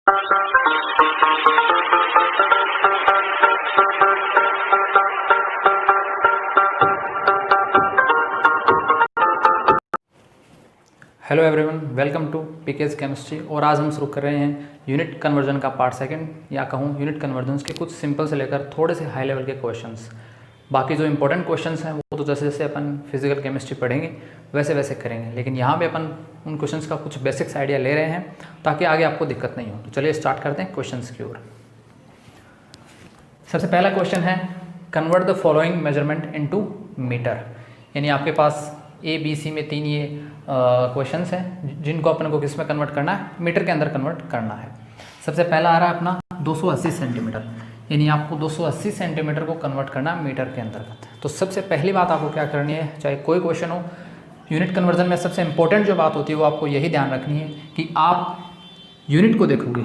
Hello everyone, welcome to PK's chemistry. और आज हम शुरू कर रहे हैं यूनिट कन्वर्जन का पार्ट सेकंड, या कहूँ यूनिट कन्वर्जन्स के कुछ सिंपल से लेकर थोड़े से हाई लेवल के क्वेश्चंस। बाकी जो इंपॉर्टेंट क्वेश्चंस हैं वो तो जैसे जैसे अपन फिजिकल केमिस्ट्री पढ़ेंगे वैसे वैसे करेंगे, लेकिन यहाँ पे अपन उन क्वेश्चंस का कुछ बेसिक्स आइडिया ले रहे हैं ताकि आगे आपको दिक्कत नहीं हो। तो चलिए स्टार्ट करते हैं क्वेश्चंस की ओर। सबसे पहला क्वेश्चन है, convert the following measurement into metre. यानी आपके पास ए बी सी में तीन ये क्वेश्चंस हैं जिनको अपन को किस में कन्वर्ट करना है, मीटर के अंदर कन्वर्ट करना है। सबसे पहला आ रहा है अपना 280 सेंटीमीटर, यानी आपको 280 सेंटीमीटर को कन्वर्ट करना है मीटर के अंतर्गत। तो सबसे पहली बात आपको क्या करनी है, चाहे कोई क्वेश्चन हो यूनिट कन्वर्जन में, सबसे इंपॉर्टेंट जो बात होती है वो आपको यही ध्यान रखनी है कि आप यूनिट को देखोगे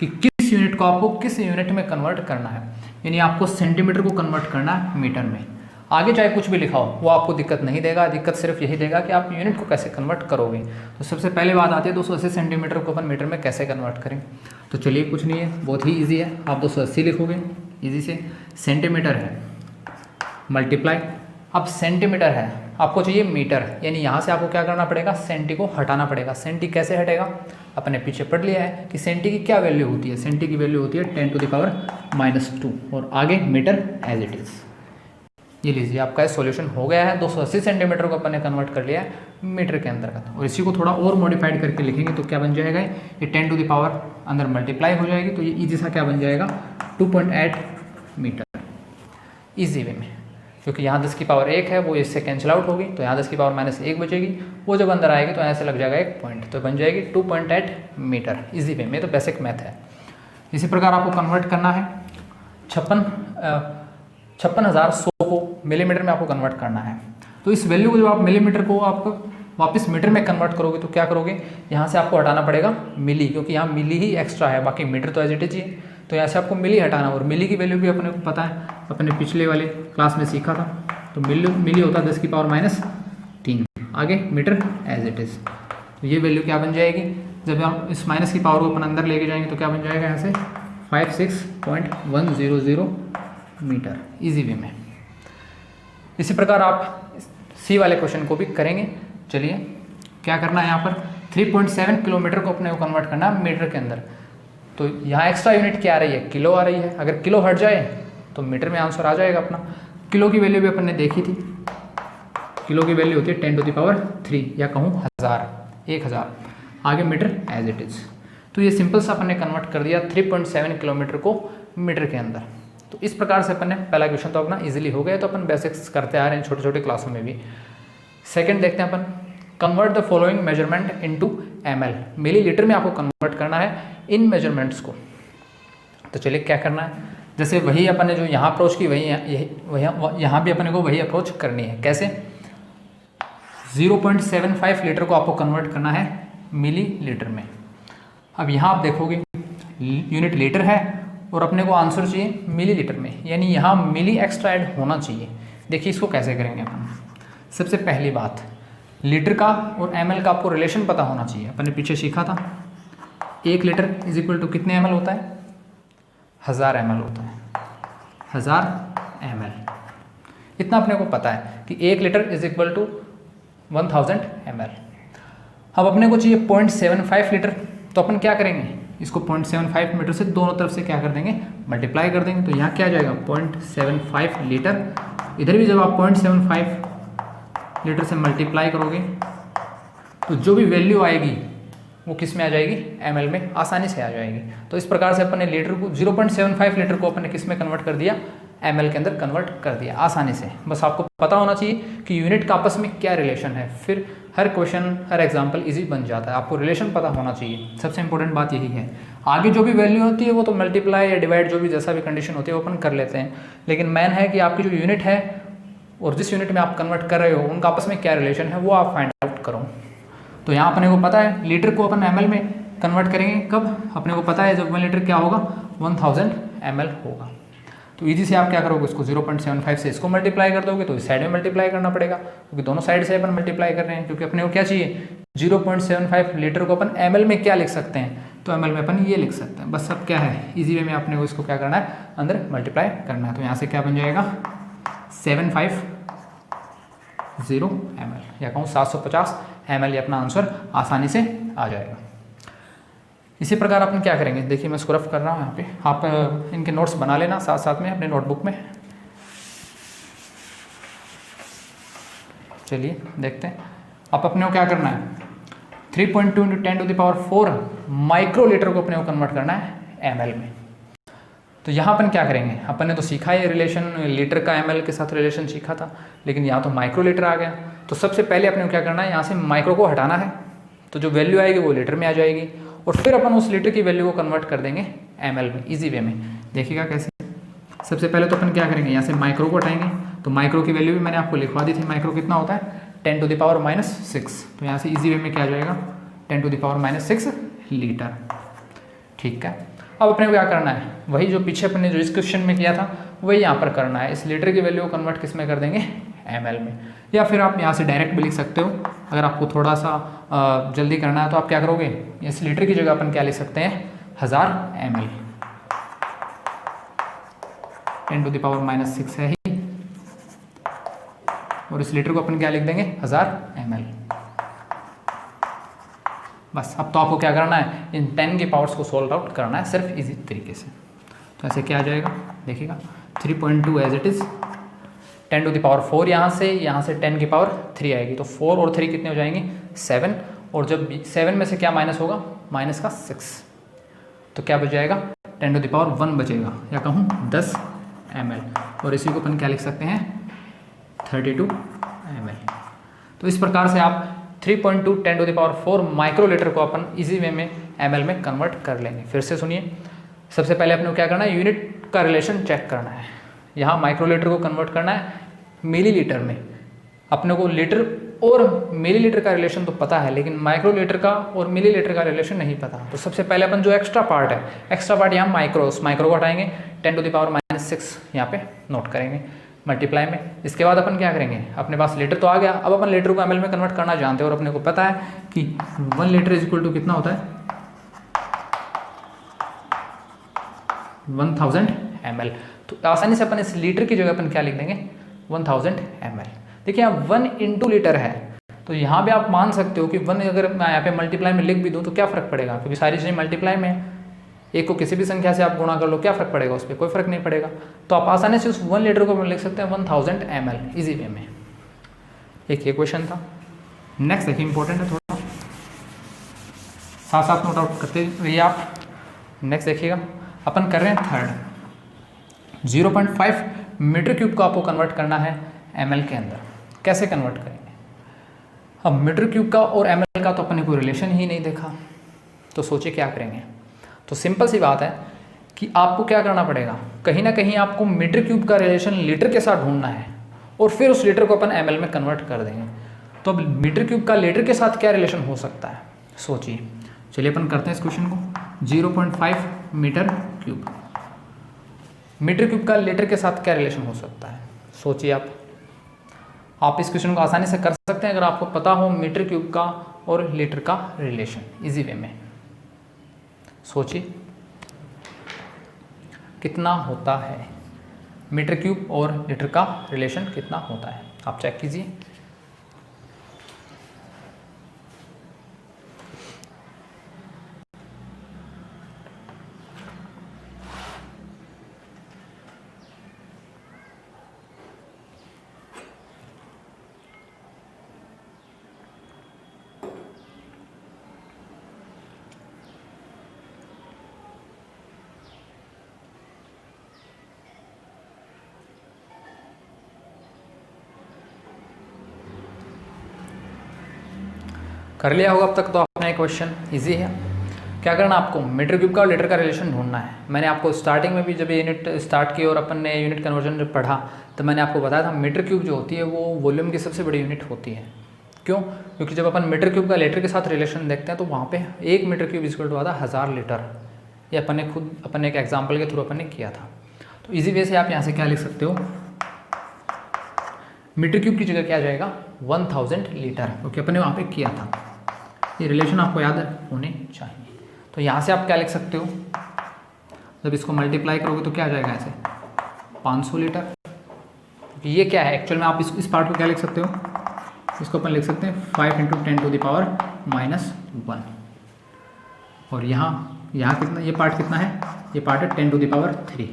कि किस यूनिट को आपको किस यूनिट में कन्वर्ट करना है। यानी आपको सेंटीमीटर को कन्वर्ट करना है मीटर में। आगे चाहे कुछ भी लिखा हो वो आपको दिक्कत नहीं देगा, दिक्कत सिर्फ यही देगा कि आप यूनिट को कैसे कन्वर्ट करोगे। तो सबसे पहले बात आती है 280 सेंटीमीटर को अपन मीटर में कैसे कन्वर्ट करें। तो चलिए, कुछ नहीं है, बहुत ही इजी है। आप 280 लिखोगे इजी से, सेंटीमीटर है मल्टीप्लाई, अब सेंटीमीटर है आपको चाहिए मीटर, यानी यहाँ से आपको क्या करना पड़ेगा, सेंटी को हटाना पड़ेगा। सेंटी कैसे हटेगा, अपने पीछे पढ़ लिया है कि सेंटी की क्या वैल्यू होती है। सेंटी की वैल्यू होती है 10⁻⁻2 और आगे मीटर एज इट इज़। ये लीजिए, आपका सॉल्यूशन हो गया है। 280 सेंटीमीटर को अपन ने कन्वर्ट कर लिया है मीटर के अंतर्गत। और इसी को थोड़ा और मॉडिफाइड करके लिखेंगे तो क्या बन जाएगा, ये 10⁻⁻, अंदर मल्टीप्लाई हो जाएगी तो ये इजी सा क्या बन जाएगा, 2.8 मीटर इजी वे में। क्योंकि यहाँ 10⁻1 है, वो इससे कैंसिल आउट होगी, तो यहाँ 10⁻⁻1 बचेगी, वो जब अंदर आएगी तो ऐसे लग जाएगा एक पॉइंट, तो बन जाएगी 2.8 मीटर इजी वे में। तो बेसिक मैथ है। इसी प्रकार आपको कन्वर्ट करना है 56,100 को मिलीमीटर में आपको कन्वर्ट करना है। तो इस वैल्यू को जब आप मिलीमीटर को आप वापस मीटर में कन्वर्ट करोगे तो क्या करोगे, यहाँ से आपको हटाना पड़ेगा मिली, क्योंकि यहाँ मिली ही एक्स्ट्रा है, बाकी मीटर तो एज इट इज ही है। तो यहाँ से आपको मिली हटाना, और मिली की वैल्यू भी अपने को पता है, अपने पिछले वाले क्लास में सीखा था। तो मिली होता है 10⁻⁻3, आगे मीटर एज इट इज़। तो ये वैल्यू क्या बन जाएगी, जब हम इस माइनस की पावर को अपन अंदर लेके जाएंगे तो क्या बन जाएगा, यहाँ से 56.100 मीटर इजी वे में। इसी प्रकार आप सी वाले क्वेश्चन को भी करेंगे। चलिए, क्या करना है, यहाँ पर 3.7 किलोमीटर को अपने को कन्वर्ट करना है मीटर के अंदर। तो यहाँ एक्स्ट्रा यूनिट क्या आ रही है, किलो आ रही है। अगर किलो हट जाए तो मीटर में आंसर आ जाएगा अपना। किलो की वैल्यू भी अपन ने देखी थी, किलो की वैल्यू होती है 10⁻3 या कहूँ 1000। आगे मीटर एज इट इज़। तो ये सिंपल सा अपन ने कन्वर्ट कर दिया 3.7 किलोमीटर को मीटर के अंदर। तो इस प्रकार से अपन ने पहला क्वेश्चन तो अपना इजीली हो गया। तो अपन बेसिक्स करते आ रहे हैं छोटे छोटे क्लासों में भी। सेकंड देखते हैं अपन, convert the following measurement into ml। Millilitre में आपको कन्वर्ट करना है इन मेजरमेंट्स को। तो चलिए, क्या करना है, जैसे वही अपन ने जो यहाँ अप्रोच की वही यहाँ भी अपने को वही अप्रोच करनी है। कैसे, 0.75 लीटर को आपको कन्वर्ट करना है मिलीलीटर में। अब यहाँ आप देखोगे यूनिट लीटर है और अपने को आंसर चाहिए मिलीलीटर में, यानी यहाँ मिली एक्स्ट्रा ऐड होना चाहिए। देखिए इसको कैसे करेंगे अपन। सबसे पहली बात, लीटर का और ml का आपको रिलेशन पता होना चाहिए। अपन ने पीछे सीखा था 1 लीटर इज इक्वल टू कितने ml होता है, 1000 ml होता है, 1000 ml। इतना अपने को पता है कि 1 litre is equal to 1000 ml। अब अपने को चाहिए 0.75 लीटर, तो अपन क्या करेंगे, इसको 0.75 मीटर से दोनों तरफ से क्या कर देंगे, मल्टीप्लाई कर देंगे। तो यहाँ क्या आ जाएगा, 0.75 लीटर। इधर भी जब आप 0.75 लीटर से मल्टीप्लाई करोगे तो जो भी वैल्यू आएगी वो किस में आ जाएगी, ml में आसानी से आ जाएगी। तो इस प्रकार से अपन ने लीटर को 0.75 लीटर को अपन ने किस में कन्वर्ट कर दिया, ml के अंदर कन्वर्ट कर दिया आसानी से। बस आपको पता होना चाहिए कि यूनिट का आपस में क्या रिलेशन है, फिर हर क्वेश्चन हर एग्जाम्पल इजी बन जाता है। आपको रिलेशन पता होना चाहिए, सबसे इंपॉर्टेंट बात यही है। आगे जो भी वैल्यू होती है वो तो मल्टीप्लाई या डिवाइड जो भी जैसा भी कंडीशन होती है वो अपन कर लेते हैं, लेकिन मेन है कि आपकी जो यूनिट है और जिस यूनिट में आप कन्वर्ट कर रहे हो उनका आपस में क्या रिलेशन है वो आप फाइंड आउट करो। तो यहाँ अपने को पता है लीटर को अपन ml में कन्वर्ट करेंगे कब, अपने को पता है जब 1 लीटर क्या होगा, 1000 ml होगा। तो इजी से आप क्या करोगे, इसको 0.75 से इसको मल्टीप्लाई कर दोगे तो इस साइड में मल्टीप्लाई करना पड़ेगा, क्योंकि दोनों साइड से अपन मल्टीप्लाई कर रहे हैं। क्योंकि अपने को क्या चाहिए, 0.75 लीटर को अपन ml में क्या लिख सकते हैं, तो ml में अपन ये लिख सकते हैं। बस अब क्या है, इजी वे में अपने को इसको क्या करना है, अंदर मल्टीप्लाई करना है। तो यहाँ से क्या बन जाएगा 750 ml, या कहूँ 750 ml, ये अपना आंसर आसानी से आ जाएगा। इसी प्रकार अपन क्या करेंगे, देखिए मैं इसको रफ कर रहा हूँ यहाँ पे, आप इनके नोट्स बना लेना साथ साथ में अपने नोटबुक में। चलिए देखते हैं, आप अपने को क्या करना है, 3.2 इंटू 10⁴ माइक्रोलीटर को अपने को कन्वर्ट करना है ml में। तो यहाँ अपन क्या करेंगे, अपन ने तो सीखा है रिलेशन, लीटर का ml के साथ रिलेशन सीखा था, लेकिन यहाँ तो माइक्रोलीटर आ गया। तो सबसे पहले अपने को क्या करना है, यहाँ से माइक्रो को हटाना है, तो जो वैल्यू आएगी वो लीटर में आ जाएगी, और फिर अपन उस लीटर की वैल्यू को कन्वर्ट कर देंगे ml में, इजी वे में। देखिएगा कैसे, सबसे पहले तो अपन क्या करेंगे, यहाँ से माइक्रो को हटाएंगे, तो माइक्रो की वैल्यू भी मैंने आपको लिखवा दी थी, माइक्रो कितना होता है 10⁻⁻6। तो यहाँ से इजी वे में क्या आ जाएगा 10⁻⁻6 लीटर। ठीक है, अब अपने को क्या करना है, वही जो पीछे अपने जो इस क्वेश्चन में किया था वही यहाँ पर करना है। इस लीटर की वैल्यू को कन्वर्ट किस में कर देंगे, ml में, या फिर आप यहाँ से डायरेक्ट भी लिख सकते हो। अगर आपको थोड़ा सा जल्दी करना है तो आप क्या करोगे, इस लीटर की जगह अपन क्या लिख सकते हैं 1000 ml, 10⁻⁻6 है ही, और इस लीटर को अपन क्या लिख देंगे 1000 ml। बस अब तो आपको क्या करना है, इन 10 के पावर्स को सोल्व आउट करना है सिर्फ इजी तरीके से। तो ऐसे क्या आ जाएगा, देखिएगा 3.2 एज इट इज़, 10⁴ यहाँ से 10 की पावर 3 आएगी, तो 4 और 3 कितने हो जाएंगे 7, और जब 7 में से क्या माइनस होगा, माइनस का 6, तो क्या बच जाएगा 10⁻1 बचेगा, या कहूँ 10 ml, और इसी को अपन क्या लिख सकते हैं 32 ml। तो इस प्रकार से आप 3.2 10⁴ माइक्रोलीटर को अपन इजी वे में ml में कन्वर्ट कर लेंगे। फिर से सुनिए, सबसे पहले अपने को क्या करना है, यूनिट का रिलेशन चेक करना है। यहाँ माइक्रोलीटर को कन्वर्ट करना है मिलीलीटर में। अपने को लीटर और मिलीलीटर का रिलेशन तो पता है, लेकिन माइक्रोलीटर का और मिलीलीटर का रिलेशन नहीं पता। तो सबसे पहले अपन जो एक्स्ट्रा पार्ट है, एक्स्ट्रा पार्ट यहाँ माइक्रो, उस माइक्रो को हटाएंगे, 10⁻�6 यहाँ पे नोट करेंगे मल्टीप्लाई में। इसके बाद अपन क्या करेंगे, अपने पास लीटर तो आ गया, अब अपन लीटर को ml में कन्वर्ट करना जानते हैं, और अपने को पता है कि 1 लीटर इज इक्वल टू कितना होता है 1000 ml। तो आसानी से अपन इस लीटर की जगह अपन क्या लिख देंगे 1000 ml। देखिए यहाँ 1 इंटू लीटर है, तो यहाँ भी आप मान सकते हो कि 1 अगर मैं यहाँ पे मल्टीप्लाई में लिख भी दूँ तो क्या फ़र्क पड़ेगा, क्योंकि सारी चीज़ें मल्टीप्लाई में है। एक को किसी भी संख्या से आप गुणा कर लो, क्या फ़र्क पड़ेगा उस पर, कोई फ़र्क नहीं पड़ेगा। तो आप आसानी से उस 1 लीटर को लिख सकते हैं 1000 ml इजी वे में। एक ये क्वेश्चन था। नेक्स्ट देखिए इंपॉर्टेंट है थोड़ा, साथ साथ नोट आउट करते रहिए आप। नेक्स्ट देखिएगा, अपन कर रहे हैं थर्ड, 0.5 मीटर क्यूब को आपको कन्वर्ट करना है ml के अंदर। कैसे कन्वर्ट करेंगे, अब मीटर क्यूब का और ml का तो अपन ने कोई रिलेशन ही नहीं देखा, तो सोचिए क्या करेंगे। तो सिंपल सी बात है कि आपको क्या करना पड़ेगा, कहीं ना कहीं आपको मीटर क्यूब का रिलेशन लीटर के साथ ढूंढना है, और फिर उस लीटर को अपन ml में कन्वर्ट कर देंगे। तो अब मीटर क्यूब का लीटर के साथ क्या रिलेशन हो सकता है, सोचिए। चलिए अपन करते हैं इस क्वेश्चन को, 0.5 मीटर क्यूब, मीटर क्यूब का लीटर के साथ क्या रिलेशन हो सकता है, सोचिए आप इस क्वेश्चन को आसानी से कर सकते हैं अगर आपको पता हो मीटर क्यूब का और लीटर का रिलेशन इजी वे में। सोचिए कितना होता है मीटर क्यूब और लीटर का रिलेशन, कितना होता है, आप चेक कीजिए। कर लिया होगा अब तक तो आपने क्वेश्चन, इजी है। क्या करना आपको, मीटर क्यूब का और लीटर का रिलेशन ढूंढना है। मैंने आपको स्टार्टिंग में भी जब यूनिट स्टार्ट की और अपन ने यूनिट कन्वर्जन जब पढ़ा तो मैंने आपको बताया था मीटर क्यूब जो होती है वो वॉल्यूम की सबसे बड़ी यूनिट होती है। क्यों, क्योंकि जब अपन मीटर क्यूब का लीटर के साथ रिलेशन देखते हैं तो वहाँ पे 1 मीटर क्यूब इक्वल टू आता है 1000 लीटर। ये अपन ने खुद अपन एक एग्जाम्पल के थ्रू अपन ने किया था। तो ईजी वे से आप यहाँ से क्या लिख सकते हो, मीटर क्यूब की जगह क्या आ जाएगा 1000 लीटर, क्योंकि अपन ने वहाँ पे किया था। ये रिलेशन आपको याद होने चाहिए। तो यहाँ से आप क्या लिख सकते हो, जब इसको मल्टीप्लाई करोगे तो क्या आ जाएगा ऐसे 500 लीटर। तो ये क्या है एक्चुअल में, आप इस पार्ट को क्या लिख सकते हो, इसको अपन लिख सकते हैं 5 × 10⁻⁻1। और यहाँ कितना, ये पार्ट कितना है, ये पार्ट है 10⁻3।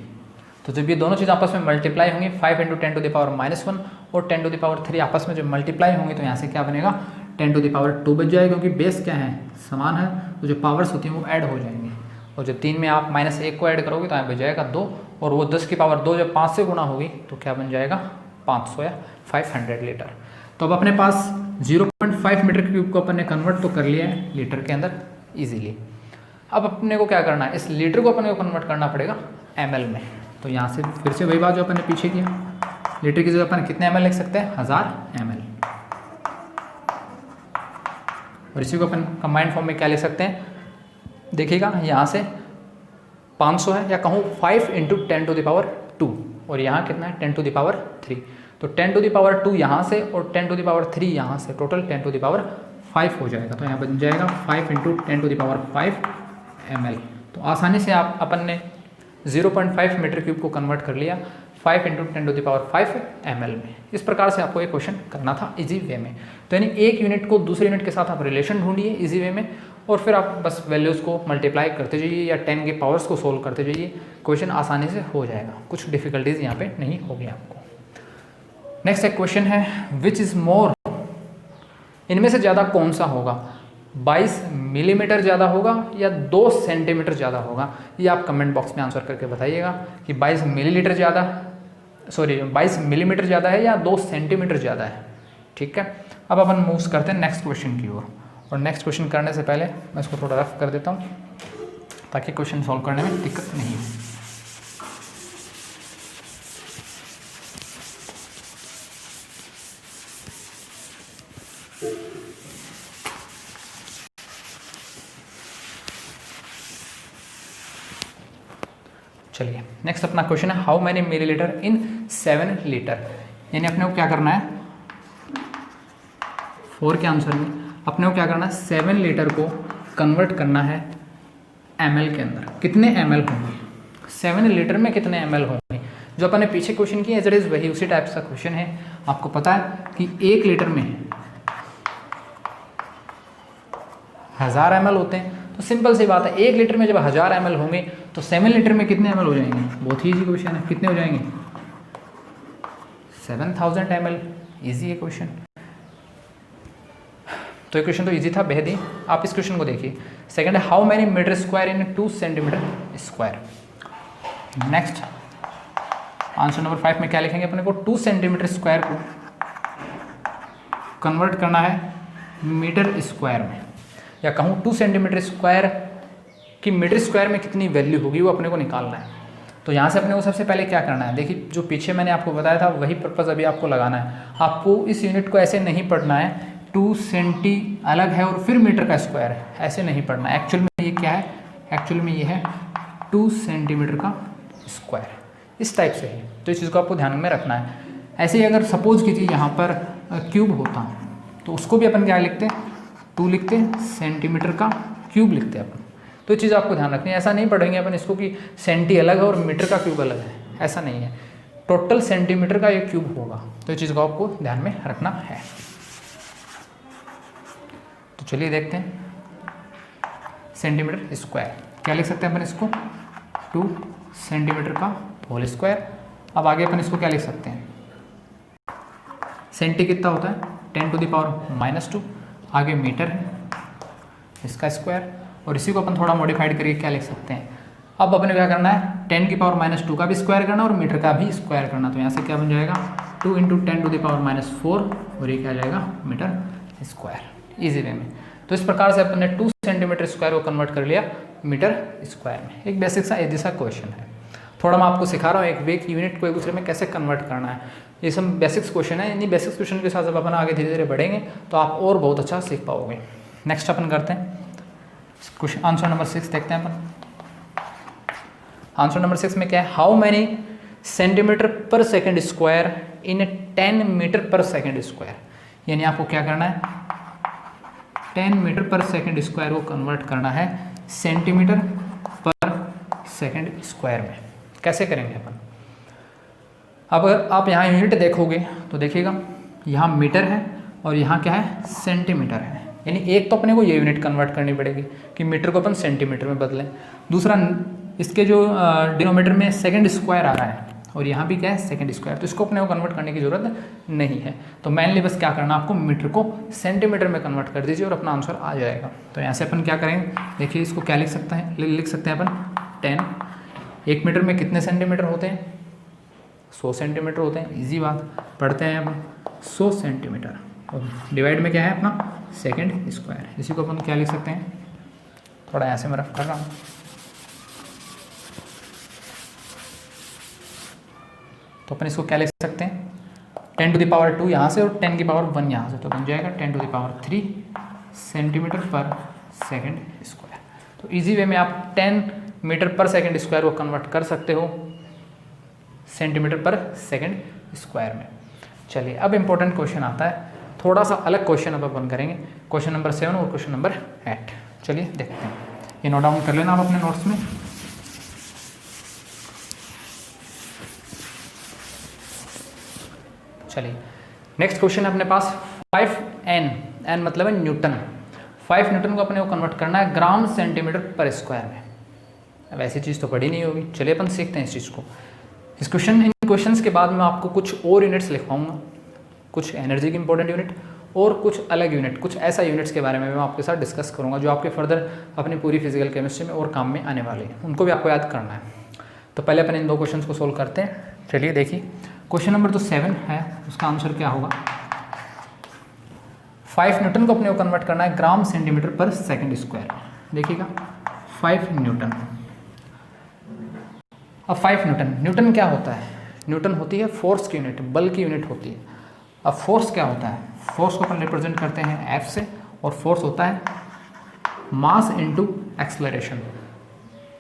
तो जब ये दोनों चीज़ आपस में मल्टीप्लाई होंगी 5 × 10⁻⁻1 और 10⁻3 आपस में जब मल्टीप्लाई होंगी तो यहाँ से क्या बनेगा 10⁻2 बच जाएगा, क्योंकि बेस क्या है समान है, तो जो पावर्स होती हैं वो ऐड हो जाएंगी। और जब 3 में आप -1 को ऐड करोगे तो यहाँ बच जाएगा 2, और वो 10 की पावर 2 जब 5 से गुना होगी तो क्या बन जाएगा 500 या 500 लीटर। तो अब अपने पास 0.5 मीटर क्यूब को अपन ने कन्वर्ट तो कर लिया है लीटर के अंदर ईजिली। अब अपने को क्या करना है, इस लीटर को अपने को कन्वर्ट करना पड़ेगा ml में। तो यहाँ से फिर से वही बात जो अपन ने पीछे किया, लीटर की जगह अपन कितने ml लिख सकते हैं 1000 ml। और इसी को अपन कंबाइंड फॉर्म में क्या लिख सकते हैं, देखिएगा यहाँ से 500 है, या कहूँ 5 × 10⁻2 और यहाँ कितना है 10⁻3। तो 10⁻2 यहाँ से और 10⁻3 यहाँ से, टोटल 10⁻5 हो जाएगा। तो यहाँ बन जाएगा 5 × 10⁻5 ml। तो आसानी से आप अपन ने 0.5 मीटर क्यूब को कन्वर्ट कर लिया 5 × 10⁻5 ml में। इस प्रकार से आपको एक क्वेश्चन करना था इजी वे में। तो यानी एक यूनिट को दूसरे यूनिट के साथ आप रिलेशन ढूंढिए इजी वे में, और फिर आप बस वैल्यूज़ को मल्टीप्लाई करते जाइए या 10 के पावर्स को सोल्व करते जाइए, क्वेश्चन आसानी से हो जाएगा, कुछ डिफिकल्टीज यहाँ पे नहीं होगी आपको। नेक्स्ट एक क्वेश्चन है, विच इज़ मोर, इनमें से ज़्यादा कौन सा होगा, 22 मिलीमीटर ज़्यादा होगा या 2 सेंटीमीटर ज़्यादा होगा। ये आप कमेंट बॉक्स में आंसर करके बताइएगा कि 22 मिलीलीटर ज़्यादा, सॉरी 22 मिलीमीटर ज़्यादा है या 2 सेंटीमीटर ज़्यादा है। ठीक है, अब अपन मूव्स करते हैं नेक्स्ट क्वेश्चन की ओर। और नेक्स्ट क्वेश्चन करने से पहले मैं इसको थोड़ा रफ कर देता हूँ ताकि क्वेश्चन सॉल्व करने में दिक्कत नहीं हो। चलिए नेक्स्ट अपना क्वेश्चन है, how many millilitre in 7 litre. यानी अपने को क्या करना है, 4 के आंसर में अपने को क्या करना है 7 लीटर को कन्वर्ट करना है ml के अंदर। कितने ml होंगे 7 लीटर में, कितने ml होंगे। जो अपन ने पीछे क्वेश्चन किया एज इट इज वही उसी टाइप का क्वेश्चन है। आपको पता है कि 1 लीटर में 1000 ml होते हैं, तो सिंपल सी बात है 1 लीटर में जब 1000 ml होंगे तो 7 लीटर में कितने ml हो जाएंगे, बहुत ही ईजी क्वेश्चन है। कितने हो जाएंगे 7000 ml। ईजी है क्वेश्चन। तो ये क्वेश्चन तो इजी था बेहद ही। आप इस क्वेश्चन को देखिए, सेकंड है, how many metre square in 2 centimetre square. Next answer number 5 में क्या लिखेंगे, अपने को 2 सेंटीमीटर स्क्वायर को कन्वर्ट करना है मीटर स्क्वायर में, या कहूँ 2 सेंटीमीटर स्क्वायर की मीटर स्क्वायर में कितनी वैल्यू होगी वो अपने को निकालना है। तो यहाँ से अपने को सबसे पहले क्या करना है, देखिए जो पीछे मैंने आपको बताया था वही पर्पज़ अभी आपको लगाना है। आपको इस यूनिट को ऐसे नहीं पढ़ना है 2 सेंटी अलग है और फिर मीटर का स्क्वायर है, ऐसे नहीं पढ़ना है। एक्चुअल में ये क्या है, एक्चुअल में ये है 2 सेंटीमीटर का स्क्वायर, इस टाइप से है। तो इस चीज़ को आपको ध्यान में रखना है। ऐसे ही अगर सपोज कीजिए यहाँ पर क्यूब होता तो उसको भी अपन क्या लिखते, 2 लिखते, सेंटीमीटर का क्यूब लिखते अपन। तो ये चीज़ आपको ध्यान रखनी है। ऐसा नहीं पढ़ेंगे अपन इसको कि सेंटी अलग है और मीटर का क्यूब अलग है, ऐसा नहीं है। टोटल सेंटीमीटर का ये क्यूब होगा। तो ये चीज़ को आपको ध्यान में रखना है। तो चलिए देखते हैं सेंटीमीटर स्क्वायर क्या लिख सकते हैं अपन इसको, 2 सेंटीमीटर का होल स्क्वायर। अब आगे अपन इसको क्या लिख सकते हैं, सेंटी कितना होता है 10⁻⁻², आगे मीटर है इसका स्क्वायर, और इसी को अपन थोड़ा मॉडिफाइड करके क्या लिख सकते हैं। अब अपने क्या करना है 10⁻² का भी स्क्वायर करना और मीटर का भी स्क्वायर करना। तो यहाँ से क्या बन जाएगा 2 × 10⁻⁴, और ये क्या जाएगा मीटर स्क्वायर, इजी वे में। तो इस प्रकार से अपन ने 2 सेंटीमीटर स्क्वायर को कन्वर्ट कर लिया मीटर स्क्वायर में। एक बेसिक सा इजी सा क्वेश्चन है। थोड़ा मैं आपको सिखा रहा हूँ एक वीक यूनिट को एक दूसरे में कैसे कन्वर्ट करना है। ये सब बेसिक्स क्वेश्चन है। इन्हीं बेसिक्स क्वेश्चन के साथ जब अपन आगे धीरे धीरे बढ़ेंगे तो आप और बहुत अच्छा सीख पाओगे। नेक्स्ट अपन करते हैं क्वेश्चन आंसर नंबर 6 देखते हैं अपन। आंसर नंबर 6 में क्या है, हाउ मैनी सेंटीमीटर पर सेकेंड स्क्वायर इन 10 मीटर पर सेकेंड स्क्वायर। यानी आपको क्या करना है 10 मीटर पर सेकेंड स्क्वायर को कन्वर्ट करना है सेंटीमीटर पर सेकंड स्क्वायर में। कैसे करेंगे अपन? अब अगर आप यहाँ यूनिट देखोगे तो देखिएगा यहाँ मीटर है और यहाँ क्या है, सेंटीमीटर है। यानी एक तो अपने को ये यूनिट कन्वर्ट करनी पड़ेगी कि मीटर को अपन सेंटीमीटर में बदलें। दूसरा, इसके जो डिनोमीटर में सेकंड स्क्वायर आ रहा है और यहाँ भी क्या है, सेकंड स्क्वायर, तो इसको अपने को कन्वर्ट करने की ज़रूरत नहीं है। तो मेनली बस क्या करना, आपको मीटर को सेंटीमीटर में कन्वर्ट कर दीजिए और अपना आंसर आ जाएगा। तो यहाँ से अपन क्या करेंगे, देखिए इसको क्या लिख सकते हैं, लिख सकते हैं अपन 10। 1 मीटर में कितने सेंटीमीटर होते हैं? 100 सेंटीमीटर होते हैं। इजी बात, पढ़ते हैं अपन 100 सेंटीमीटर और डिवाइड में क्या है अपना सेकंड स्क्वायर। इसी को अपन क्या लिख सकते हैं, थोड़ा ऐसे में रफ कर रहा हूँ, तो अपन इसको क्या लिख सकते हैं 10 टू द पावर 2 यहाँ से और 10 की पावर 1 यहाँ से, तो बन जाएगा 10 to the power 3 centimetre per second square. तो इजी वे में आप 10 मीटर पर सेकंड स्क्वायर को कन्वर्ट कर सकते हो सेंटीमीटर पर सेकंड स्क्वायर में। चलिए अब इम्पोर्टेंट क्वेश्चन आता है, थोड़ा सा अलग क्वेश्चन अब अपन करेंगे, क्वेश्चन नंबर 7 और क्वेश्चन नंबर 8। चलिए देखते हैं, ये नोट डाउन कर लेना आप अपने नोट्स में। चलिए नेक्स्ट क्वेश्चन है अपने पास 5n, n मतलब है न्यूटन। 5 न्यूटन को अपने को कन्वर्ट करना है ग्राम सेंटीमीटर पर स्क्वायर में। अब ऐसी चीज़ तो पढ़ी नहीं होगी, चलिए अपन सीखते हैं इस चीज़ को। इन क्वेश्चंस के बाद मैं आपको कुछ और यूनिट्स लिखवाऊंगा, कुछ एनर्जी की इंपॉर्टेंट यूनिट और कुछ अलग यूनिट, कुछ ऐसा यूनिट्स के बारे में मैं आपके साथ डिस्कस करूंगा जो आपके फर्दर अपनी पूरी फिजिकल केमिस्ट्री में और काम में आने वाले हैं, उनको भी आपको याद करना है। तो पहले अपन इन 2 क्वेश्चंस को सोल्व करते हैं। चलिए देखिए, क्वेश्चन नंबर जो 7 है उसका आंसर क्या होगा, 5 न्यूटन को अपने को कन्वर्ट करना है ग्राम सेंटीमीटर पर सेकंड स्क्वायर। देखिएगा 5 न्यूटन। अब 5 न्यूटन, न्यूटन क्या होता है, न्यूटन होती है फोर्स की यूनिट, बल की यूनिट होती है। अब फोर्स क्या होता है, फोर्स को अपन रिप्रेजेंट करते हैं F से, और फोर्स होता है मास इंटू एक्सलरेशन,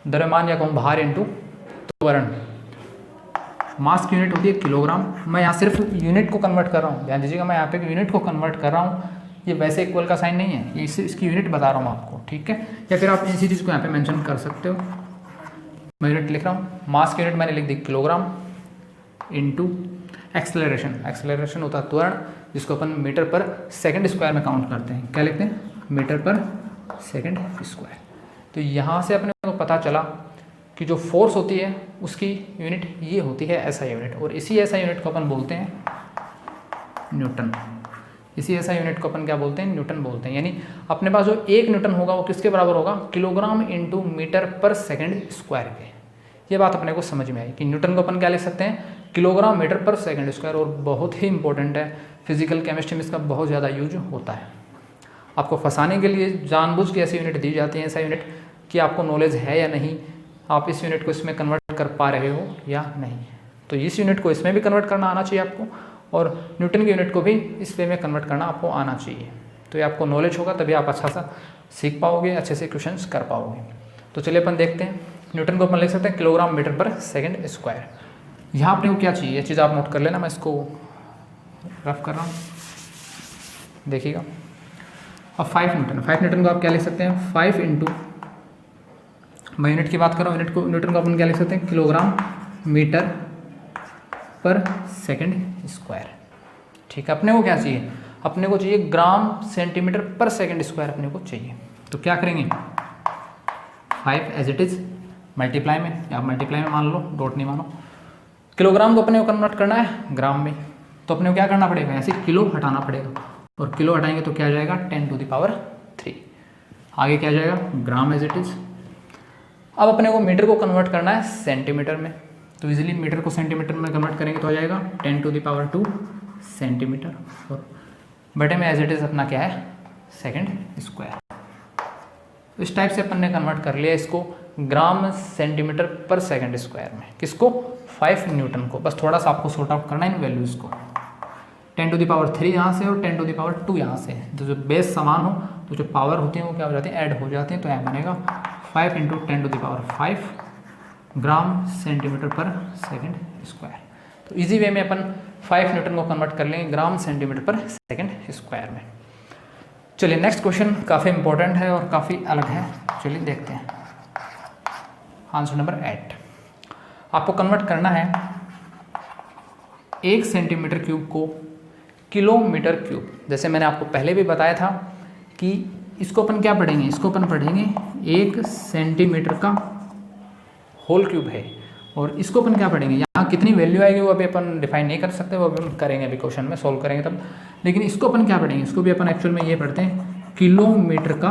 द्रव्यमान या कहूँ भार इंटू त्वरण। मास की यूनिट होती है किलोग्राम। मैं यहाँ सिर्फ यूनिट को कन्वर्ट कर रहा हूँ, ध्यान दीजिएगा, मैं यहाँ पे यूनिट को कन्वर्ट कर रहा हूँ, ये वैसे इक्वल का साइन नहीं है, ये इसकी यूनिट बता रहा हूँ आपको, ठीक है। या फिर आप इसी चीज़ को यहाँ पे मेंशन कर सकते हो, मैं यूनिट लिख रहा हूँ, मास की यूनिट मैंने लिख दी किलोग्राम इंटू एक्सलरेशन, एक्सलरेशन होता है त्वरण, जिसको अपन मीटर पर सेकंड स्क्वायर में काउंट करते हैं। क्या लिखते हैं, मीटर पर सेकंड स्क्वायर। तो यहाँ से अपने को पता चला कि जो फोर्स होती है उसकी यूनिट ये होती है ऐसा यूनिट, और इसी ऐसा यूनिट को अपन बोलते हैं न्यूटन। इसी ऐसा यूनिट को अपन क्या बोलते हैं, न्यूटन बोलते हैं। यानी अपने पास जो 1 न्यूटन होगा वो किसके बराबर होगा, किलोग्राम इंटू मीटर पर सेकंड स्क्वायर के। ये बात अपने को समझ में आई कि न्यूटन को अपन क्या लिख सकते हैं, किलोग्राम मीटर पर सेकंड स्क्वायर। और बहुत ही इंपॉर्टेंट है, फिजिकल केमिस्ट्री में इसका बहुत ज़्यादा यूज होता है। आपको फंसाने के लिए जानबूझ के ऐसी यूनिट दी जाती है, ऐसा यूनिट कि आपको नॉलेज है या नहीं, आप इस यूनिट को इसमें कन्वर्ट कर पा रहे हो या नहीं। तो इस यूनिट को इसमें भी कन्वर्ट करना आना चाहिए आपको, और न्यूटन की यूनिट को भी इस वे में कन्वर्ट करना आपको आना चाहिए। तो ये आपको नॉलेज होगा, तभी आप अच्छा सा सीख पाओगे, अच्छे से क्वेश्चंस कर पाओगे। तो चलिए अपन देखते हैं, न्यूटन को अपन लिख सकते हैं किलोग्राम मीटर पर सेकंड स्क्वायर। यहाँ अपने को क्या चाहिए, ये चीज़ आप नोट कर लेना, मैं इसको रफ कर रहा हूँ, देखिएगा। अब 5 न्यूटन को आप क्या लिख सकते हैं, 5 इंटू, मैं यूनिट की बात कर रहा हूँ, न्यूटन को अपन क्या लिख सकते हैं, किलोग्राम मीटर पर सेकंड स्क्वायर। ठीक है, अपने को क्या चाहिए, अपने को चाहिए ग्राम सेंटीमीटर पर सेकंड स्क्वायर अपने को चाहिए। तो क्या करेंगे, 5 एज इट इज़ मल्टीप्लाई में, या मल्टीप्लाई में मान लो, डॉट नहीं मानो। किलोग्राम को अपने को कन्वर्ट करना है ग्राम में, तो अपने को क्या करना पड़ेगा, ऐसे किलो हटाना पड़ेगा, और किलो हटाएंगे तो क्या आ जाएगा 10 टू द पावर 3। आगे क्या जाएगा, ग्राम एज इट इज़। अब अपने को मीटर को कन्वर्ट करना है सेंटीमीटर में, तो इजीली मीटर को सेंटीमीटर में कन्वर्ट करेंगे तो आ जाएगा 10 टू द पावर 2 सेंटीमीटर, और बटे में एज इट इज़ अपना क्या है, सेकंड स्क्वायर। तो इस टाइप से अपन ने कन्वर्ट कर लिया इसको ग्राम सेंटीमीटर पर सेकंड स्क्वायर में। किसको, 5 न्यूटन को। बस थोड़ा सा आपको सॉर्ट आउट करना है इन वैल्यूज़ को, 10 टू द पावर 3 यहाँ से और 10 टू द पावर 2 यहाँ से। तो जो बेस समान हो तो जो पावर होती है वो क्या हो जाती है, ऐड हो जाती है। तो यहाँ बनेगा 5 into 10 to the power 5 gram centimetre per second square. तो इजी वे में अपन 5 न्यूटन को कन्वर्ट कर लेंगे gram centimetre per second square में। चलिए नेक्स्ट क्वेश्चन काफ़ी इंपॉर्टेंट है और काफ़ी अलग है, चलिए देखते हैं। आंसर नंबर 8, आपको कन्वर्ट करना है 1 सेंटीमीटर क्यूब को किलोमीटर क्यूब। जैसे मैंने आपको पहले भी बताया था कि इसको अपन क्या पढ़ेंगे, इसको अपन पढ़ेंगे 1 सेंटीमीटर का होल क्यूब है, और इसको अपन क्या पढ़ेंगे, यहाँ कितनी वैल्यू आएगी वो अभी अपन डिफाइन नहीं कर सकते, वो अभी हम करेंगे, अभी क्वेश्चन में सॉल्व करेंगे तब। लेकिन इसको अपन क्या पढ़ेंगे, इसको भी अपन एक्चुअल में ये पढ़ते हैं किलोमीटर का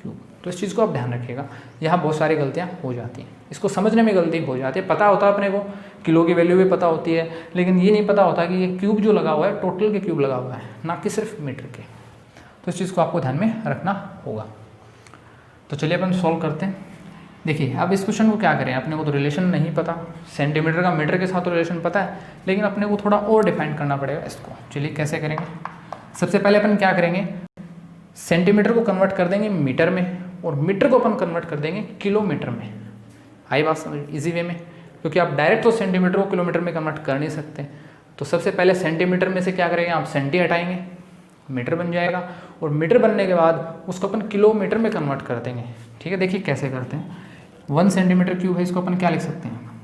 क्यूब। तो इस चीज़ को आप ध्यान रखिएगा, यहाँ बहुत सारी गलतियाँ हो जाती हैं, इसको समझने में गलती हो जाती है। पता होता है अपने को, किलो की वैल्यू भी पता होती है, लेकिन ये नहीं पता होता कि ये क्यूब जो लगा हुआ है टोटल के क्यूब लगा हुआ है, ना कि सिर्फ मीटर के। तो इस चीज़ को आपको ध्यान में रखना होगा। तो चलिए अपन सॉल्व करते हैं। देखिए अब इस क्वेश्चन को क्या करें, अपने को तो रिलेशन नहीं पता, सेंटीमीटर का मीटर के साथ तो रिलेशन पता है, लेकिन अपने को थोड़ा और डिफाइन करना पड़ेगा इसको। चलिए कैसे करेंगे, सबसे पहले अपन क्या करेंगे, सेंटीमीटर को कन्वर्ट कर देंगे मीटर में, और मीटर को अपन कन्वर्ट कर देंगे किलोमीटर में। आई बात समझ, इजी वे में, क्योंकि आप डायरेक्ट तो सेंटीमीटर को किलोमीटर में कन्वर्ट कर नहीं सकते। तो सबसे पहले सेंटीमीटर में से क्या करेंगे, आप सेंटी हटाएंगे, मीटर बन जाएगा, और मीटर बनने के बाद उसको अपन किलोमीटर में कन्वर्ट कर देंगे। ठीक है, देखिए कैसे करते हैं। 1 सेंटीमीटर क्यूब है, इसको अपन क्या लिख सकते हैं,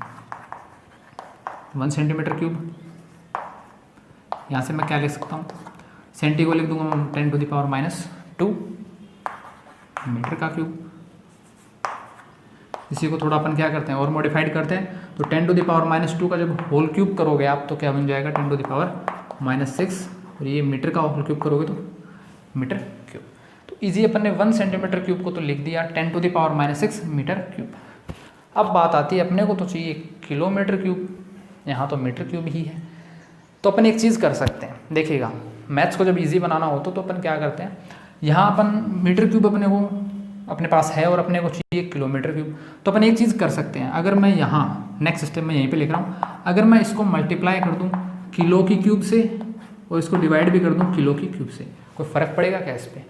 1 सेंटीमीटर क्यूब। यहाँ से मैं क्या लिख सकता हूँ, सेंटी को लिख दूंगा 10⁻⁻², मीटर का क्यूब। इसी को थोड़ा अपन क्या करते हैं और मॉडिफाइड करते हैं, तो 10⁻⁻² का जब होल क्यूब करोगे आप तो क्या बन जाएगा 10⁻⁻6, और ये मीटर का होल क्यूब करोगे तो मीटर क्यूब। तो इजी अपन ने 1 सेंटीमीटर क्यूब को तो लिख दिया 10⁻⁻6 मीटर क्यूब। अब बात आती है अपने को तो चाहिए किलोमीटर क्यूब, यहाँ तो मीटर क्यूब ही है। तो अपन एक चीज़ कर सकते हैं, देखिएगा मैथ्स को जब इजी बनाना हो तो अपन क्या करते हैं, यहाँ अपन मीटर क्यूब अपने को अपने पास है और अपने को चाहिए किलोमीटर क्यूब। तो अपन एक चीज़ कर सकते हैं, अगर मैं यहाँ नेक्स्ट स्टेप में यहीं पे लिख रहा हूँ, अगर मैं इसको मल्टीप्लाई कर दूँ किलो की क्यूब से और इसको डिवाइड भी कर दूँ किलो की क्यूब से, कोई फ़र्क पड़ेगा क्या इस पर?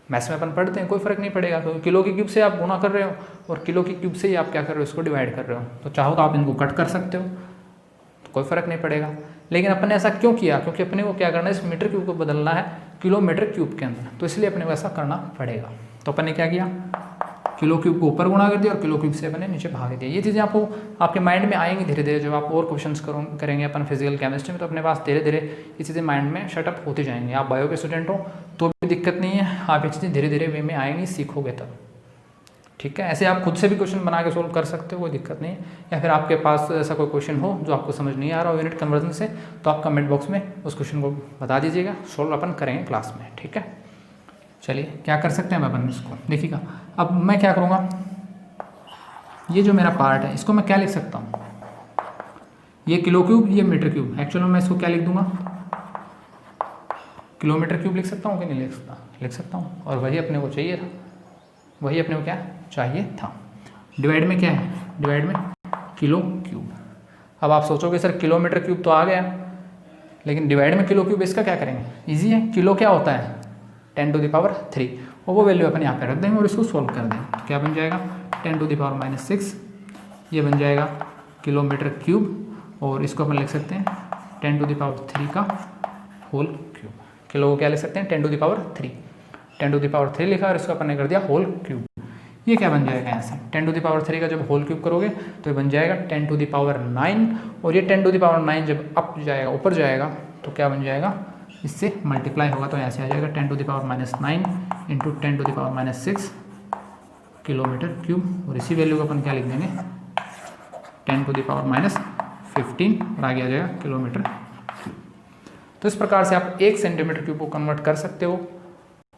मैथ्स में अपन पढ़ते हैं, कोई फ़र्क नहीं पड़ेगा, क्योंकि किलो की क्यूब से आप गुणा कर रहे हो और किलो की क्यूब से ही आप क्या कर रहे हो, इसको डिवाइड कर रहे हो। तो चाहो तो आप इनको कट कर सकते हो, तो कोई फ़र्क नहीं पड़ेगा। लेकिन अपने ऐसा क्यों किया, क्योंकि अपने को क्या करना है, इस मीटर क्यूब को बदलना है किलोमीटर क्यूब के अंदर, तो इसलिए अपने को ऐसा करना पड़ेगा। तो अपन ने क्या किया, किलो क्यूब को ऊपर गुणा कर दिया और किलो क्यूब से अपने नीचे भाग दिया। ये चीज़ें आपको आपके माइंड में आएंगी धीरे धीरे, जब आप और क्वेश्चंस करेंगे अपन फिजिकल केमिस्ट्री में, तो अपने पास धीरे धीरे ये चीज़ें माइंड में सेटअप होती जाएंगी। आप बायो के स्टूडेंट हो तो भी दिक्कत नहीं है, आप ये चीज़ें धीरे धीरे वे में आएंगी, सीखोगे तब। ठीक है, ऐसे आप खुद से भी क्वेश्चन बना के सोल्व कर सकते हो, कोई दिक्कत नहीं है। या फिर आपके पास ऐसा कोई क्वेश्चन हो जो आपको समझ नहीं आ रहा हो यूनिट कन्वर्जन से, तो आप कमेंट बॉक्स में उस क्वेश्चन को बता दीजिएगा, सोल्व अपन करेंगे क्लास में। ठीक है, चलिए क्या कर सकते हैं अपन इसको देखिएगा। अब मैं क्या करूँगा, ये जो मेरा पार्ट है इसको मैं क्या लिख सकता हूँ, ये किलो क्यूब, ये मीटर क्यूब। एक्चुअल में मैं इसको क्या लिख दूंगा, किलोमीटर क्यूब लिख सकता हूँ कि नहीं लिख सकता, लिख सकता हूँ। और वही अपने को चाहिए था, वही अपने को क्या चाहिए था। डिवाइड में क्या है, डिवाइड में किलो क्यूब। अब आप सोचोगे सर किलोमीटर क्यूब तो आ गया, लेकिन डिवाइड में किलो क्यूब, इसका क्या करेंगे, ईजी है। किलो क्या होता है 10⁻3, और वो वैल्यू अपन यहाँ पे रख देंगे और इसको सोल्व कर देंगे। तो क्या बन जाएगा 10⁻⁻6, ये बन जाएगा किलोमीटर क्यूब, और इसको अपन लिख सकते हैं 10⁻3 का होल क्यूब। किलो को क्या लिख सकते हैं 10⁻3, 10⁻3 लिखा और इसको अपन ने कर दिया होल क्यूब। ये क्या बन जाएगा यहाँ से 10⁻3 का जब होल क्यूब करोगे तो ये बन जाएगा 10⁻9, और ये 10⁻9 जब अप जाएगा, ऊपर जाएगा, तो क्या बन जाएगा, इससे मल्टीप्लाई होगा तो ऐसे आ जाएगा 10⁻9 इंटू 10⁻6 किलोमीटर क्यूब। और इसी वैल्यू को अपन क्या लिख देंगे 10⁻15 और आगे आ जाएगा किलोमीटर क्यूब। तो इस प्रकार से आप 1 सेंटीमीटर क्यूब को कन्वर्ट कर सकते हो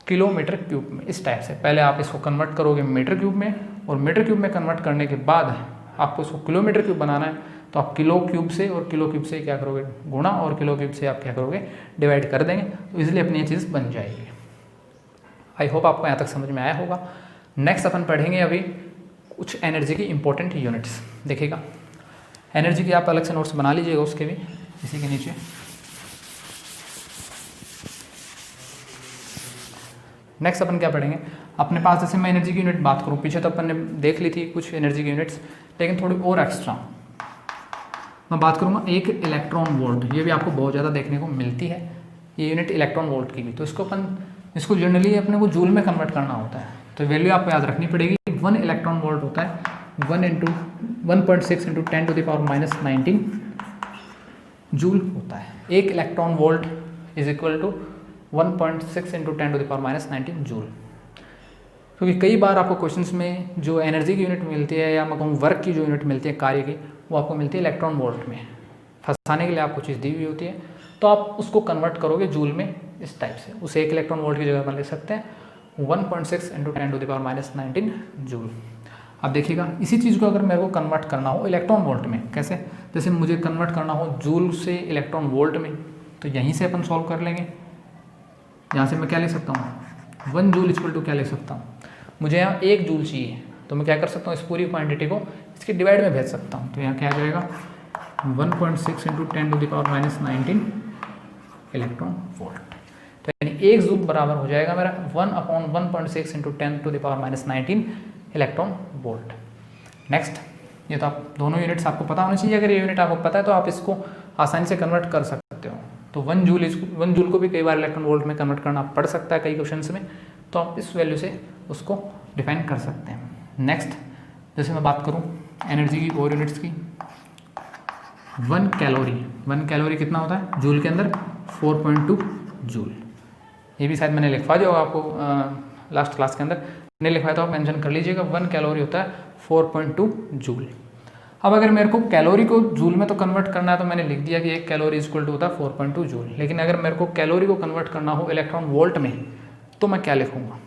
किलोमीटर क्यूब में, इस टाइप से। पहले आप इसको कन्वर्ट करोगे मीटर क्यूब में, और मीटर क्यूब में कन्वर्ट करने के बाद आपको इसको किलोमीटर क्यूब बनाना है, तो आप किलो क्यूब से और किलो क्यूब से क्या करोगे गुणा, और किलो क्यूब से आप क्या करोगे डिवाइड कर देंगे, तो इसलिए अपनी ये चीज़ बन जाएगी। आई होप आपको यहाँ तक समझ में आया होगा। नेक्स्ट अपन पढ़ेंगे अभी कुछ एनर्जी की इंपॉर्टेंट यूनिट्स। देखिएगा एनर्जी की आप अलग से नोट्स बना लीजिएगा उसके भी, इसी के नीचे। नेक्स्ट अपन क्या पढ़ेंगे, अपने पास जैसे मैं एनर्जी की यूनिट बात करूँ, पीछे तो अपन ने देख ली थी कुछ एनर्जी की यूनिट्स, लेकिन थोड़ी और एक्स्ट्रा मैं बात करूँगा। एक इलेक्ट्रॉन वोल्ट, ये भी आपको बहुत ज़्यादा देखने को मिलती है, ये यूनिट इलेक्ट्रॉन वोल्ट की भी। तो इसको अपन इसको जनरली अपने को जूल में कन्वर्ट करना होता है, तो वैल्यू आपको याद रखनी पड़ेगी। 1 इलेक्ट्रॉन वोल्ट होता है 1.6 इंटू 10⁻19 जूल होता है। 1 electron volt is equal to 1.6 into 10⁻19 joule. क्योंकि कई बार आपको क्वेश्चंस में जो एनर्जी की यूनिट मिलती है या मैं कहूँ वर्क की जो यूनिट मिलती है कार्य की, वो आपको मिलती है इलेक्ट्रॉन वोल्ट में। फंसाने के लिए आपको चीज़ दी हुई होती है, तो आप उसको कन्वर्ट करोगे जूल में इस टाइप से। उसे 1 इलेक्ट्रॉन वोल्ट की जगह पर ले सकते हैं 1.6 इंटू 10⁻19 जूल। अब देखिएगा इसी चीज़ को अगर मेरे को कन्वर्ट करना हो इलेक्ट्रॉन वोल्ट में, कैसे? जैसे मुझे कन्वर्ट करना हो जूल से इलेक्ट्रॉन वोल्ट में, तो यहीं से अपन सॉल्व कर लेंगे। यहाँ से मैं क्या ले सकता हूँ 1 जूल इक्वल टू क्या ले सकता हूँ, मुझे यहाँ 1 जूल चाहिए, तो मैं क्या कर सकता हूँ इस पूरी क्वांटिटी को इसके डिवाइड में भेज सकता हूँ। तो यहाँ क्या आ जाएगा 1.6 इंटू 10⁻19 इलेक्ट्रॉन वोल्ट। तो यानी 1 जूल बराबर हो जाएगा मेरा 1/1.6 इंटू 10⁻19 इलेक्ट्रॉन वोल्ट। नेक्स्ट, ये तो आप दोनों यूनिट्स आपको पता होनी चाहिए। अगर ये यूनिट आपको पता है तो आप इसको आसानी से कन्वर्ट कर सकते हो। तो 1 जूल को भी कई बार इलेक्ट्रॉन वोल्ट में कन्वर्ट करना पड़ सकता है कई क्वेश्चंस में, तो आप इस वैल्यू से उसको डिफाइन कर सकते हैं। नेक्स्ट, जैसे मैं बात करूँ एनर्जी की और यूनिट्स की, 1 कैलोरी कितना होता है जूल के अंदर 4.2 जूल। ये भी शायद मैंने लिखवा दिया होगा आपको लास्ट क्लास के अंदर, नहीं लिखवाया तो आप मेंशन कर लीजिएगा। 1 कैलोरी होता है 4.2 जूल। अब अगर मेरे को कैलोरी को जूल में तो कन्वर्ट करना है, तो मैंने लिख दिया कि 1 कैलोरी इक्वल टू होता है 4.2 जूल। लेकिन अगर मेरे को कैलोरी को कन्वर्ट करना हो इलेक्ट्रॉन वोल्ट में, तो मैं क्या लिखूँगा?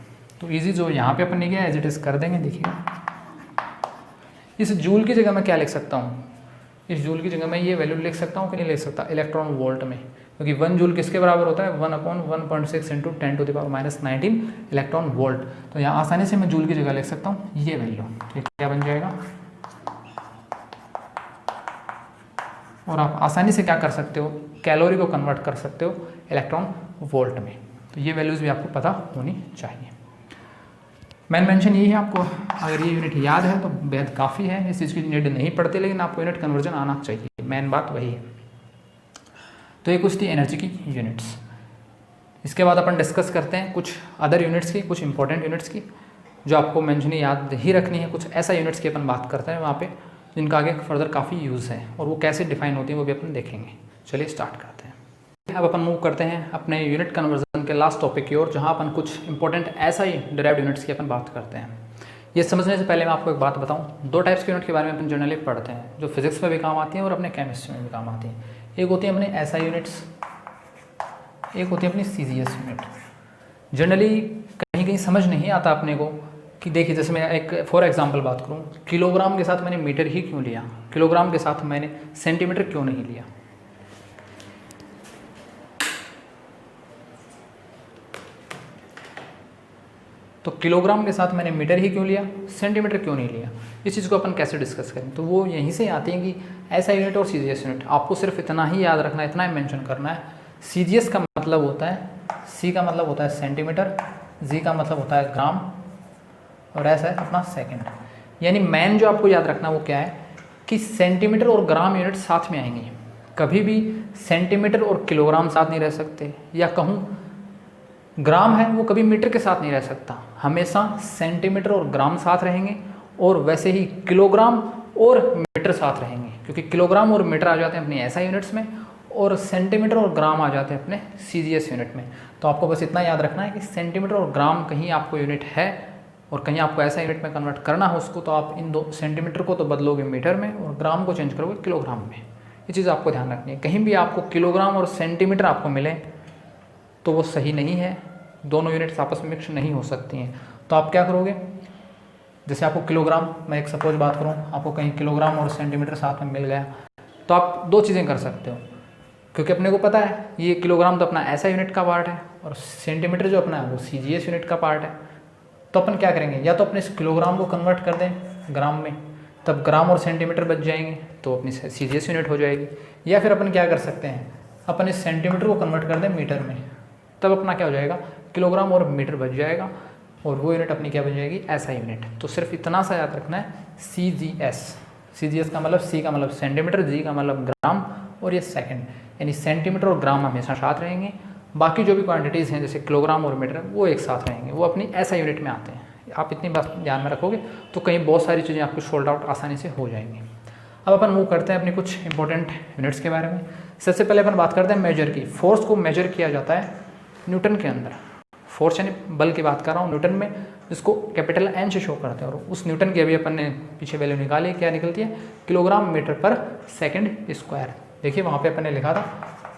तो ईजी जो यहाँ पे अपन ने किया एज इट इज़ कर देंगे। देखिएगा इस जूल की जगह मैं क्या लिख सकता हूँ, इस जूल की जगह मैं ये वैल्यू लिख सकता हूँ कि नहीं लिख सकता इलेक्ट्रॉन वोल्ट में, क्योंकि 1 जूल किसके बराबर होता है 1/1.6 इंटू 10⁻19 इलेक्ट्रॉन वोल्ट। तो यहाँ आसानी से मैं जूल की जगह लिख सकता हूँ ये वैल्यू। तो क्या बन जाएगा, और आप आसानी से क्या कर सकते हो कैलोरी को कन्वर्ट कर सकते हो इलेक्ट्रॉन वोल्ट में। तो ये वैल्यूज़ भी आपको पता होनी चाहिए। मैंने मेंशन यही है आपको, अगर ये यूनिट याद है तो बेहद काफ़ी है, इस चीज़ की नीड नहीं पड़ती, लेकिन आपको यूनिट कन्वर्जन आना चाहिए, मेन बात वही है। तो ये कुछ थी एनर्जी की यूनिट्स। इसके बाद अपन डिस्कस करते हैं कुछ अदर यूनिट्स की, कुछ इंपॉर्टेंट यूनिट्स की जो आपको मेंशन याद ही रखनी है। कुछ ऐसा यूनिट्स की अपन बात करते हैं वहाँ पे जिनका आगे फर्दर काफ़ी यूज़ है, और वो कैसे डिफाइन होती है वो भी अपन देखेंगे। चलिए स्टार्ट करते हैं। अब अपन मूव करते हैं अपने यूनिट कन्वर्जन के लास्ट टॉपिक की ओर, जहाँ अपन कुछ इंपॉर्टेंट ऐसा ही डिराइव्ड यूनिट्स की अपन बात करते हैं। ये समझने से पहले मैं आपको एक बात बताऊँ, 2 टाइप्स की यूनिट के बारे में अपन जनरली पढ़ते हैं जो फिजिक्स में भी काम आती हैं और अपने केमिस्ट्री में भी काम आती हैं। एक होती है अपनी SI यूनिट्स, एक होती है अपनी CGS यूनिट। जनरली कहीं कहीं समझ नहीं आता अपने को कि देखिए, जैसे मैं एक फॉर एग्जांपल बात करूं, किलोग्राम के साथ मैंने मीटर ही क्यों लिया, किलोग्राम के साथ मैंने सेंटीमीटर क्यों नहीं लिया। तो किलोग्राम के साथ मैंने मीटर ही क्यों लिया, सेंटीमीटर क्यों नहीं लिया, इस चीज़ को अपन कैसे डिस्कस करें। तो वो यहीं से आती है कि SI यूनिट और CGS यूनिट। आपको सिर्फ इतना ही याद रखना है, इतना ही मेंशन करना है। CGS का मतलब होता है, C का मतलब होता है सेंटीमीटर, G का मतलब होता है ग्राम, और ऐसा है अपना सेकंड। यानी मेन जो आपको याद रखना वो क्या है कि सेंटीमीटर और ग्राम यूनिट साथ में आएंगी। कभी भी सेंटीमीटर और किलोग्राम साथ नहीं रह सकते, या कहूँ ग्राम है वो कभी मीटर के साथ नहीं रह सकता, हमेशा सेंटीमीटर और ग्राम साथ रहेंगे, और वैसे ही किलोग्राम और मीटर साथ रहेंगे, क्योंकि किलोग्राम और मीटर आ जाते हैं अपनी SI यूनिट्स में, और सेंटीमीटर और ग्राम आ जाते हैं अपने CGS यूनिट में। तो आपको बस इतना याद रखना है कि सेंटीमीटर और ग्राम कहीं आपको यूनिट है और कहीं आपको ऐसा यूनिट में कन्वर्ट करना हो उसको, तो आप इन 2 सेंटीमीटर को तो बदलोगे मीटर में और ग्राम को चेंज करोगे किलोग्राम में। ये चीज़ आपको ध्यान रखनी है। कहीं भी आपको किलोग्राम और सेंटीमीटर आपको मिले तो वो सही नहीं है, दोनों यूनिट्स आपस में मिक्स नहीं हो सकती हैं। तो आप क्या करोगे, जैसे आपको किलोग्राम, मैं एक सपोज बात करूँ, आपको कहीं किलोग्राम और सेंटीमीटर साथ में मिल गया, तो आप 2 चीज़ें कर सकते हो, क्योंकि अपने को पता है ये किलोग्राम तो अपना SI यूनिट का पार्ट है और सेंटीमीटर जो अपना है वो CGS यूनिट का पार्ट है। तो अपन क्या करेंगे, या तो अपने इस किलोग्राम को कन्वर्ट कर दें ग्राम में, तब ग्राम और सेंटीमीटर बच जाएंगे, तो अपनी CGS यूनिट हो जाएगी। या फिर अपन क्या कर सकते हैं, अपन इस सेंटीमीटर को कन्वर्ट कर दें मीटर में, तब अपना क्या हो जाएगा किलोग्राम और मीटर बच जाएगा, और वो यूनिट अपनी क्या बन जाएगी SI यूनिट। तो सिर्फ इतना सा याद रखना है, CGS का मतलब C का मतलब सेंटीमीटर, G का मतलब ग्राम, और ये सेकंड, यानी सेंटीमीटर और ग्राम हमेशा साथ रहेंगे, बाकी जो भी क्वांटिटीज़ हैं जैसे किलोग्राम और मीटर वो एक साथ रहेंगे, वो अपनी ऐसा यूनिट में आते हैं। आप इतनी बात ध्यान में रखोगे तो कहीं बहुत सारी चीज़ें आपको सोल्ड आउट आसानी से हो जाएंगी। अब अपन मूव करते हैं अपनी कुछ इंपॉर्टेंट यूनिट्स के बारे में। सबसे पहले अपन बात करते हैं मेजर की। फोर्स को मेजर किया जाता है न्यूटन के अंदर। फोर्स यानी बल की बात कर रहा हूँ न्यूटन में, जिसको कैपिटल एन से शो करते हैं। और उस न्यूटन की अभी अपन ने पीछे वैल्यू निकाली, क्या निकलती है? किलोग्राम मीटर पर सेकंड स्क्वायर। देखिए वहाँ पे अपन ने लिखा था,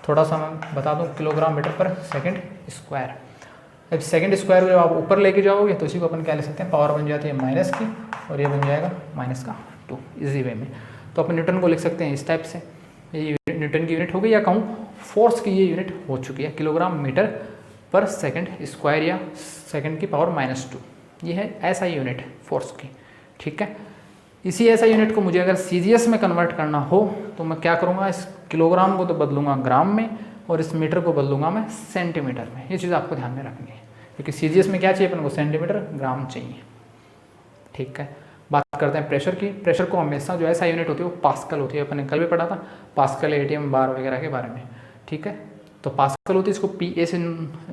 थोड़ा सा मैं बता दूँ, किलोग्राम मीटर पर सेकंड स्क्वायर। अब सेकंड स्क्वायर जब आप ऊपर लेके जाओगे तो इसी को अपन क्या लिख सकते हैं? पावर बन जाती है माइनस की, और ये बन जाएगा -2 इजी वे में। तो अपन न्यूटन को लिख सकते हैं इस टाइप से। ये न्यूटन की यूनिट हो गई, या कहूँ फोर्स की ये यूनिट हो चुकी है किलोग्राम मीटर पर सेकंड स्क्वायर, या सेकंड की पावर -2। ये है ऐसा यूनिट फोर्स की, ठीक है। इसी ऐसा यूनिट को मुझे अगर सीजीएस में कन्वर्ट करना हो तो मैं क्या करूँगा? इस किलोग्राम को तो बदलूंगा ग्राम में, और इस मीटर को बदलूंगा मैं सेंटीमीटर में। ये चीज़ आपको ध्यान में रखनी है, क्योंकि सीजीएस में क्या चाहिए अपन को? सेंटीमीटर, ग्राम चाहिए, ठीक है। बात करते हैं प्रेशर की। प्रेशर को हमेशा जो ऐसा यूनिट होती है वो पास्कल होती है। अपन ने कल भी पढ़ा था पास्कल, एटीएम, बार वगैरह के बारे में, ठीक है। तो पास्कल होती है, इसको पीए से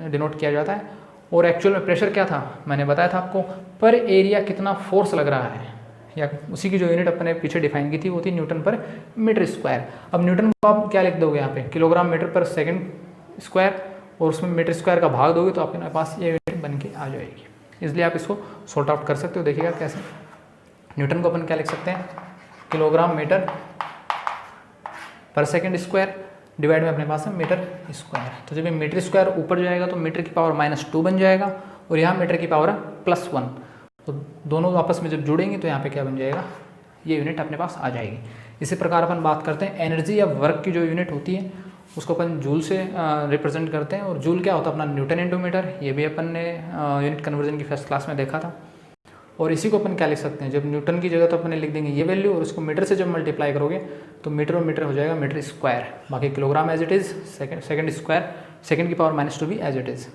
डिनोट किया जाता है। और एक्चुअल में प्रेशर क्या था? मैंने बताया था आपको, पर एरिया कितना फोर्स लग रहा है, या उसी की जो यूनिट अपने पीछे डिफाइन की थी वो थी न्यूटन पर मीटर स्क्वायर। अब न्यूटन को आप क्या लिख दोगे यहाँ पे? किलोग्राम मीटर पर सेकंड स्क्वायर, और उसमें मीटर स्क्वायर का भाग दोगे तो आपके पास ये यूनिट बन के आ जाएगी। इसलिए आप इसको सॉर्ट आउट कर सकते हो। देखिएगा कैसे। न्यूटन को अपन क्या लिख सकते हैं? किलोग्राम मीटर पर सेकंड स्क्वायर डिवाइड में अपने पास है मीटर स्क्वायर। तो जब ये मीटर स्क्वायर ऊपर जाएगा तो मीटर की पावर -2 बन जाएगा, और यहाँ मीटर की पावर +1। तो दोनों आपस में जब जुड़ेंगे तो यहाँ पे क्या बन जाएगा? ये यूनिट अपने पास आ जाएगी। इसी प्रकार अपन बात करते हैं एनर्जी या वर्क की जो यूनिट होती है उसको अपन जूल से रिप्रेजेंट करते हैं। और जूल क्या होता है? अपना न्यूटन इंटू मीटर। ये भी अपन ने यूनिट कन्वर्जन की फर्स्ट क्लास में देखा था। और इसी को अपन क्या लिख सकते हैं? जब न्यूटन की जगह तो अपन लिख देंगे ये वैल्यू, और उसको मीटर से जब मल्टीप्लाई करोगे तो मीटर और मीटर हो जाएगा मीटर स्क्वायर। बाकी kilogram as it is, second square, second की पावर -2 भी एज इट इज़।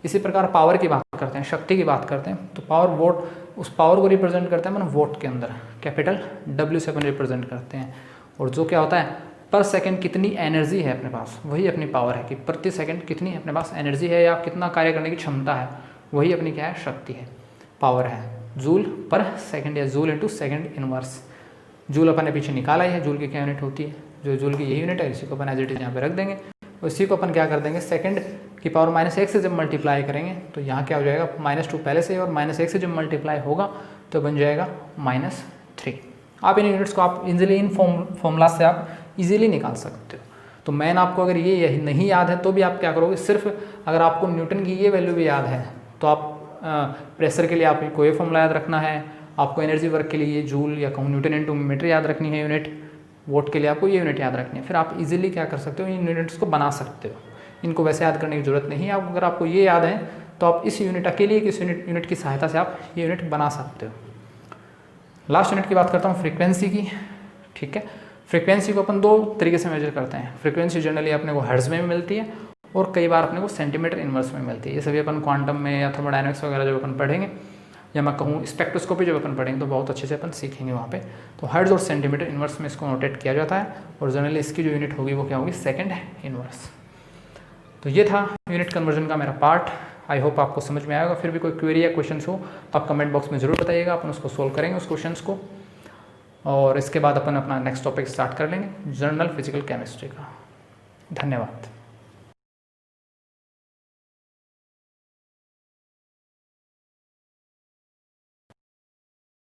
इसी प्रकार पावर की बात करते हैं, शक्ति की बात करते हैं, तो पावर वोट, उस पावर को रिप्रेजेंट करते हैं अपन वोट के अंदर, कैपिटल W से अपन रिप्रेजेंट करते हैं। और जो क्या होता है? पर सेकंड कितनी एनर्जी है अपने पास, वही अपनी पावर है। कि प्रति सेकंड कितनी अपने पास एनर्जी है, या कितना कार्य करने की क्षमता है, वही अपनी क्या है? शक्ति है, पावर है। जूल पर सेकंड, या joule into second inverse. Joule अपन ने पीछे निकाला ही है, जूल की क्या यूनिट होती है? जो जूल की यही यूनिट है, इसी को अपन एज इट इज यहाँ पे रख देंगे। इसी को अपन क्या कर देंगे? सेकंड की पावर -1 से जब मल्टीप्लाई करेंगे तो यहाँ क्या हो जाएगा? -2 पहले से, और -1 से जब मल्टीप्लाई होगा तो बन जाएगा -3। आप इन यूनिट्स को आप इजीली इन फॉर्मूला से आप इजीली निकाल सकते हो। तो मैन आपको अगर ये नहीं याद है तो भी आप क्या करोगे? सिर्फ अगर आपको न्यूटन की ये वैल्यू भी याद है तो आप प्रेशर के लिए आपको ये फॉर्मूला याद रखना है, आपको एनर्जी वर्क के लिए ये जूल या कहूँ न्यूटन इंटू मीटर याद रखनी है यूनिट, वोट के लिए आपको ये यूनिट याद रखनी है। फिर आप इजीली क्या कर सकते हो? इन यूनिट्स को बना सकते हो। इनको वैसे याद करने की जरूरत नहीं है। अगर आपको ये याद है तो आप इस यूनिट अकेले इस यूनिट की सहायता से आप ये यूनिट बना सकते हो। लास्ट यूनिट की बात करता हूँ फ्रीक्वेंसी की, ठीक है। फ्रीक्वेंसी को अपन 2 तरीके से मेजर करते हैं। फ्रीक्वेंसी जनरली अपने को हर्ट्ज में मिलती है, और कई बार अपने को सेंटीमीटर इनवर्स में मिलती है। ये सभी अपन क्वांटम में या थर्मोडायनेमिक्स वगैरह जब अपन पढ़ेंगे, या मैं कहूँ स्पेक्ट्रोस्कोपी जब अपन पढ़ेंगे तो बहुत अच्छे से अपन सीखेंगे वहाँ पे। तो हर्ट्ज और सेंटीमीटर इनवर्स में इसको नोटेट किया जाता है, और जनरली इसकी जो यूनिट होगी वो क्या होगी? Second inverse. तो ये था यूनिट कन्वर्जन का मेरा पार्ट। आई होप आपको समझ में आएगा। फिर भी कोई क्वेरी या क्वेश्चन हो आप कमेंट बॉक्स में ज़रूर बताइएगा, अपन उसको सोल्व करेंगे उस क्वेश्चन को। और इसके बाद अपन अपना नेक्स्ट टॉपिक स्टार्ट कर लेंगे, जनरल फिजिकल केमिस्ट्री का। धन्यवाद।